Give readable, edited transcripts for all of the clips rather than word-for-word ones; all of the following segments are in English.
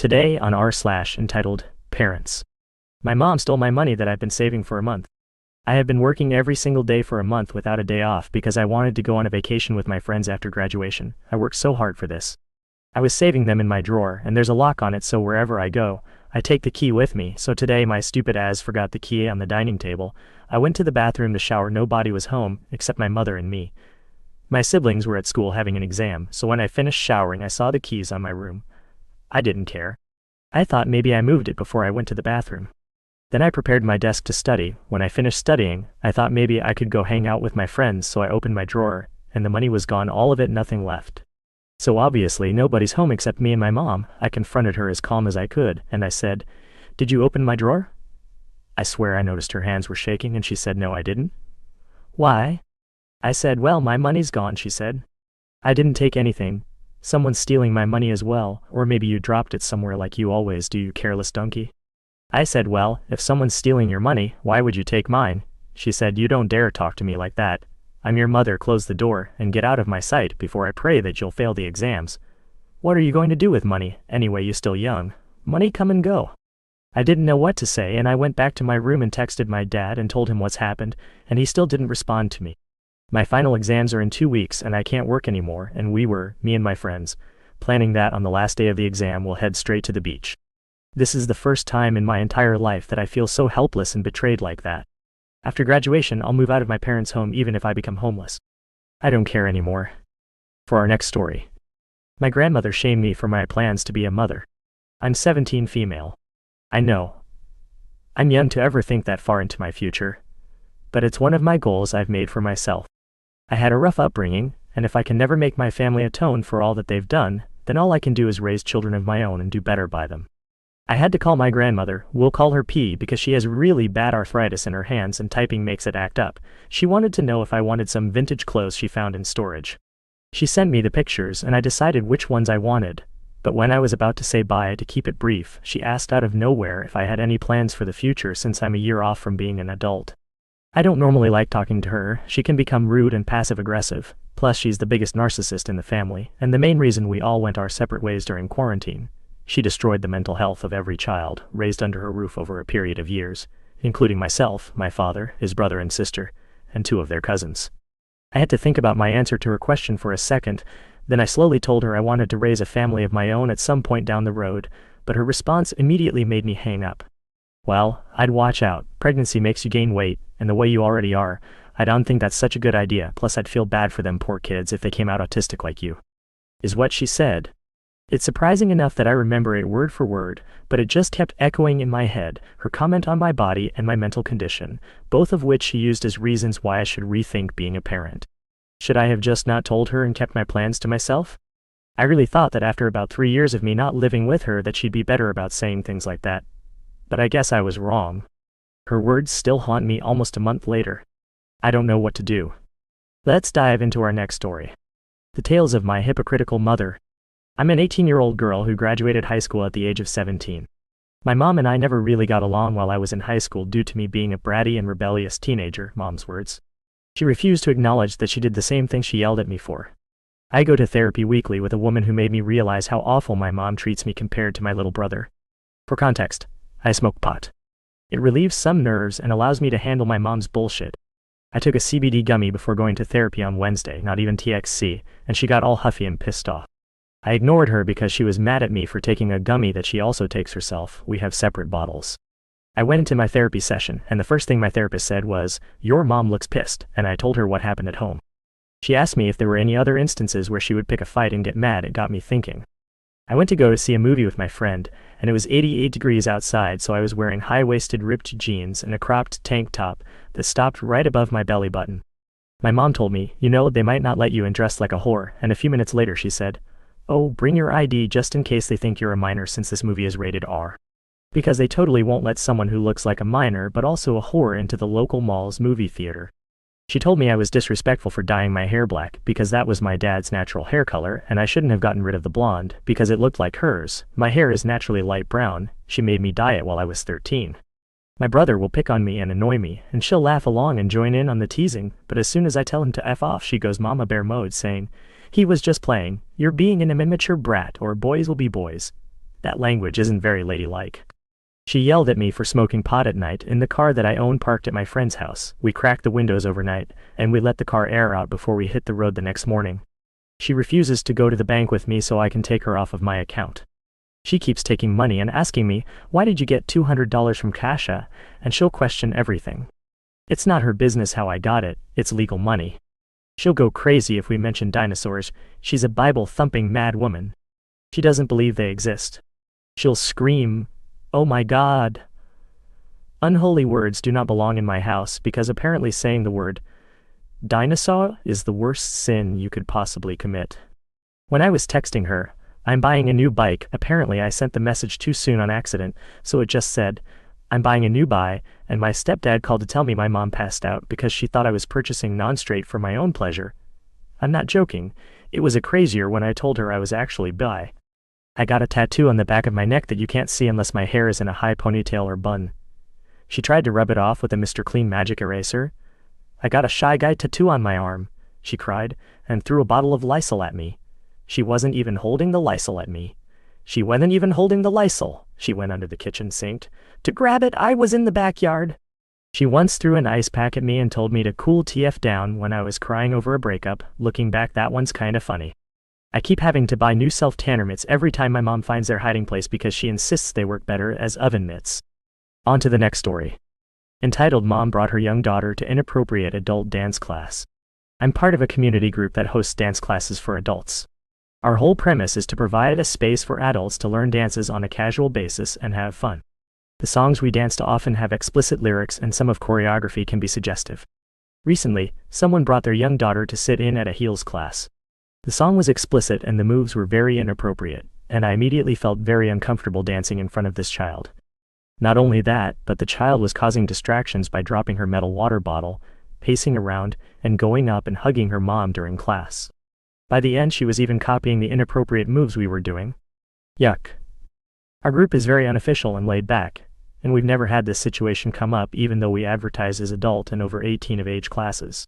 Today on entitled Parents. My mom stole my money that I've been saving for a month. I have been working every single day for a month without a day off because I wanted to go on a vacation with my friends after graduation. I worked so hard for this. I was saving them in my drawer, and there's a lock on it, so wherever I go, I take the key with me. So today my stupid ass forgot the key on the dining table. I went to the bathroom to shower. Nobody was home except my mother and me. My siblings were at school having an exam, so when I finished showering I saw the keys on my room. I didn't care. I thought maybe I moved it before I went to the bathroom. Then I prepared my desk to study. When I finished studying, I thought maybe I could go hang out with my friends, so I opened my drawer, and the money was gone, all of it, nothing left. So obviously nobody's home except me and my mom. I confronted her as calm as I could, and I said, "Did you open my drawer?" I swear I noticed her hands were shaking, and she said, "No, I didn't." "Why?" I said, "Well, my money's gone," she said. "I didn't take anything. Someone's stealing my money as well, or maybe you dropped it somewhere like you always do, you careless donkey." I said, "Well, if someone's stealing your money, why would you take mine?" She said, "You don't dare talk to me like that. I'm your mother. Close the door and get out of my sight before I pray that you'll fail the exams. What are you going to do with money? Anyway, you're still young. Money come and go." I didn't know what to say, and I went back to my room and texted my dad and told him what's happened, and he still didn't respond to me. My final exams are in 2 weeks and I can't work anymore, and me and my friends, planning that on the last day of the exam we'll head straight to the beach. This is the first time in my entire life that I feel so helpless and betrayed like that. After graduation, I'll move out of my parents' home even if I become homeless. I don't care anymore. For our next story. My grandmother shamed me for my plans to be a mother. I'm 17, female. I know. I'm young to ever think that far into my future. But it's one of my goals I've made for myself. I had a rough upbringing, and if I can never make my family atone for all that they've done, then all I can do is raise children of my own and do better by them. I had to call my grandmother, we'll call her P, because she has really bad arthritis in her hands and typing makes it act up. She wanted to know if I wanted some vintage clothes she found in storage. She sent me the pictures and I decided which ones I wanted. But when I was about to say bye, to keep it brief, she asked out of nowhere if I had any plans for the future since I'm a year off from being an adult. I don't normally like talking to her. She can become rude and passive-aggressive. Plus, she's the biggest narcissist in the family, and the main reason we all went our separate ways during quarantine. She destroyed the mental health of every child raised under her roof over a period of years, including myself, my father, his brother and sister, and 2 of their cousins. I had to think about my answer to her question for a second, then I slowly told her I wanted to raise a family of my own at some point down the road, but her response immediately made me hang up. "Well, I'd watch out. Pregnancy makes you gain weight, and the way you already are, I don't think that's such a good idea, plus I'd feel bad for them poor kids if they came out autistic like you," is what she said. It's surprising enough that I remember it word for word, but it just kept echoing in my head, her comment on my body and my mental condition, both of which she used as reasons why I should rethink being a parent. Should I have just not told her and kept my plans to myself? I really thought that after about 3 years of me not living with her that she'd be better about saying things like that. But I guess I was wrong. Her words still haunt me almost a month later. I don't know what to do. Let's dive into our next story. The tales of my hypocritical mother. I'm an 18-year-old girl who graduated high school at the age of 17. My mom and I never really got along while I was in high school due to me being a bratty and rebellious teenager, mom's words. She refused to acknowledge that she did the same thing she yelled at me for. I go to therapy weekly with a woman who made me realize how awful my mom treats me compared to my little brother. For context, I smoke pot. It relieves some nerves and allows me to handle my mom's bullshit. I took a CBD gummy before going to therapy on Wednesday, not even THC, and she got all huffy and pissed off. I ignored her because she was mad at me for taking a gummy that she also takes herself. We have separate bottles. I went into my therapy session, and the first thing my therapist said was, "Your mom looks pissed," and I told her what happened at home. She asked me if there were any other instances where she would pick a fight and get mad. It got me thinking. I went to go see a movie with my friend, and it was 88 degrees outside, so I was wearing high-waisted ripped jeans and a cropped tank top that stopped right above my belly button. My mom told me, "You know, they might not let you in dressed like a whore," and a few minutes later she said, "Oh, bring your ID just in case they think you're a minor since this movie is rated R. Because they totally won't let someone who looks like a minor but also a whore into the local mall's movie theater." She told me I was disrespectful for dyeing my hair black because that was my dad's natural hair color, and I shouldn't have gotten rid of the blonde because it looked like hers. My hair is naturally light brown. She made me dye it while I was 13. My brother will pick on me and annoy me, and she'll laugh along and join in on the teasing, but as soon as I tell him to F off, she goes mama bear mode saying, "He was just playing. You're being an immature brat, or boys will be boys." That language isn't very ladylike. She yelled at me for smoking pot at night in the car that I own parked at my friend's house. We cracked the windows overnight, and we let the car air out before we hit the road the next morning. She refuses to go to the bank with me so I can take her off of my account. She keeps taking money and asking me, "Why did you get $200 from Kasha?" And she'll question everything. It's not her business how I got it, it's legal money. She'll go crazy if we mention dinosaurs. She's a Bible-thumping mad woman. She doesn't believe they exist. She'll scream, "Oh my God!" Unholy words do not belong in my house because apparently saying the word dinosaur is the worst sin you could possibly commit. When I was texting her, "I'm buying a new bike," apparently I sent the message too soon on accident, so it just said, "I'm buying a new bike," and my stepdad called to tell me my mom passed out because she thought I was purchasing non-straight for my own pleasure. I'm not joking, it was a crazier when I told her I was actually bi. I got a tattoo on the back of my neck that you can't see unless my hair is in a high ponytail or bun. She tried to rub it off with a Mr. Clean magic eraser. "I got a Shy Guy tattoo on my arm," she cried, and threw a bottle of Lysol at me. She wasn't even holding the Lysol at me. She wasn't even holding the Lysol. She went under the kitchen sink. To grab it, I was in the backyard. She once threw an ice pack at me and told me to cool TF down when I was crying over a breakup. Looking back, that one's kinda funny. I keep having to buy new self-tanner mitts every time my mom finds their hiding place because she insists they work better as oven mitts. On to the next story. Entitled, Mom Brought Her Young Daughter to Inappropriate Adult Dance Class. I'm part of a community group that hosts dance classes for adults. Our whole premise is to provide a space for adults to learn dances on a casual basis and have fun. The songs we dance to often have explicit lyrics and some of choreography can be suggestive. Recently, someone brought their young daughter to sit in at a heels class. The song was explicit and the moves were very inappropriate, and I immediately felt very uncomfortable dancing in front of this child. Not only that, but the child was causing distractions by dropping her metal water bottle, pacing around, and going up and hugging her mom during class. By the end, she was even copying the inappropriate moves we were doing. Yuck. Our group is very unofficial and laid back, and we've never had this situation come up even though we advertise as adult and over 18 of age classes.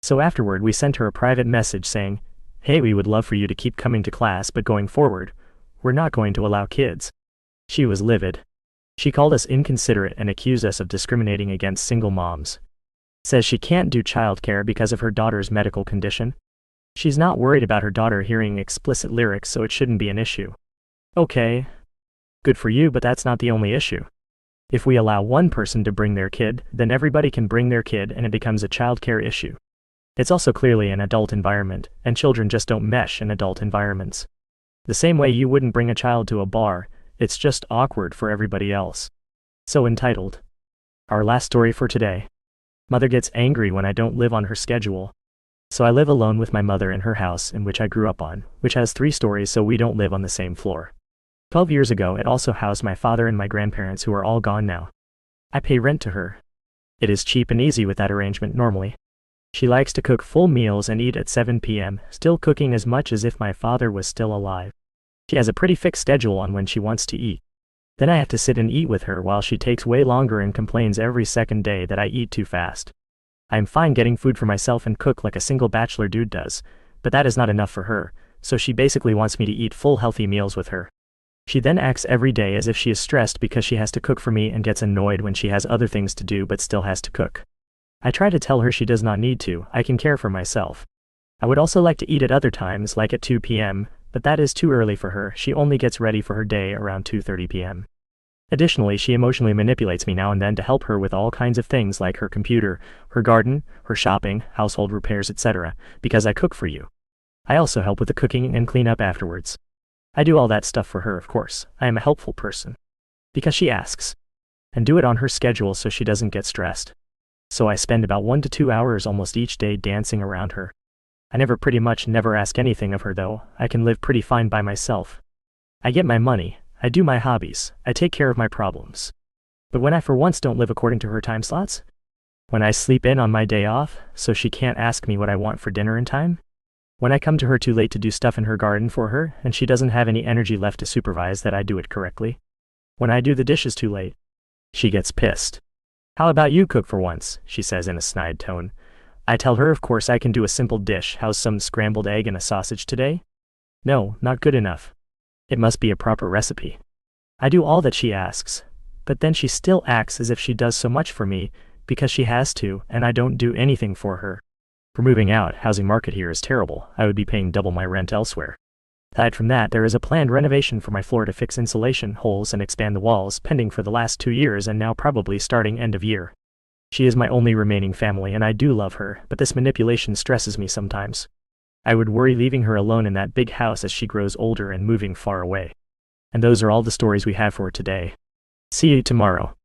So afterward, we sent her a private message saying, "Hey, we would love for you to keep coming to class, but going forward, we're not going to allow kids." She was livid. She called us inconsiderate and accused us of discriminating against single moms. Says she can't do childcare because of her daughter's medical condition. She's not worried about her daughter hearing explicit lyrics, so it shouldn't be an issue. Okay. Good for you, but that's not the only issue. If we allow one person to bring their kid, then everybody can bring their kid and it becomes a childcare issue. It's also clearly an adult environment, and children just don't mesh in adult environments. The same way you wouldn't bring a child to a bar, it's just awkward for everybody else. So entitled. Our last story for today. Mother gets angry when I don't live on her schedule. So I live alone with my mother in her house, in which I grew up on, which has 3 stories, so we don't live on the same floor. 12 years ago, it also housed my father and my grandparents, who are all gone now. I pay rent to her. It is cheap and easy with that arrangement normally. She likes to cook full meals and eat at 7 p.m., still cooking as much as if my father was still alive. She has a pretty fixed schedule on when she wants to eat. Then I have to sit and eat with her while she takes way longer and complains every second day that I eat too fast. I'm fine getting food for myself and cook like a single bachelor dude does, but that is not enough for her, so she basically wants me to eat full healthy meals with her. She then acts every day as if she is stressed because she has to cook for me and gets annoyed when she has other things to do but still has to cook. I try to tell her she does not need to, I can care for myself. I would also like to eat at other times, like at 2 p.m., but that is too early for her. She only gets ready for her day around 2:30 p.m. Additionally, she emotionally manipulates me now and then to help her with all kinds of things like her computer, her garden, her shopping, household repairs, etc., because I cook for you. I also help with the cooking and clean up afterwards. I do all that stuff for her, of course. I am a helpful person. Because she asks. And do it on her schedule so she doesn't get stressed. So I spend about 1 to 2 hours almost each day dancing around her. I pretty much never ask anything of her though. I can live pretty fine by myself. I get my money. I do my hobbies, I take care of my problems. But when I for once don't live according to her time slots? When I sleep in on my day off, so she can't ask me what I want for dinner in time? When I come to her too late to do stuff in her garden for her, and she doesn't have any energy left to supervise that I do it correctly? When I do the dishes too late? She gets pissed. How about you cook for once, she says in a snide tone. I tell her of course I can do a simple dish. How's some scrambled egg and a sausage today? No, not good enough. It must be a proper recipe. I do all that she asks, but then she still acts as if she does so much for me because she has to, and I don't do anything for her. For moving out, housing market here is terrible. I would be paying double my rent elsewhere. Aside from that, there is a planned renovation for my floor to fix insulation holes and expand the walls, pending for the last 2 years and now probably starting end of year. She is my only remaining family and I do love her, but this manipulation stresses me sometimes. I would worry leaving her alone in that big house as she grows older and moving far away. And those are all the stories we have for today. See you tomorrow.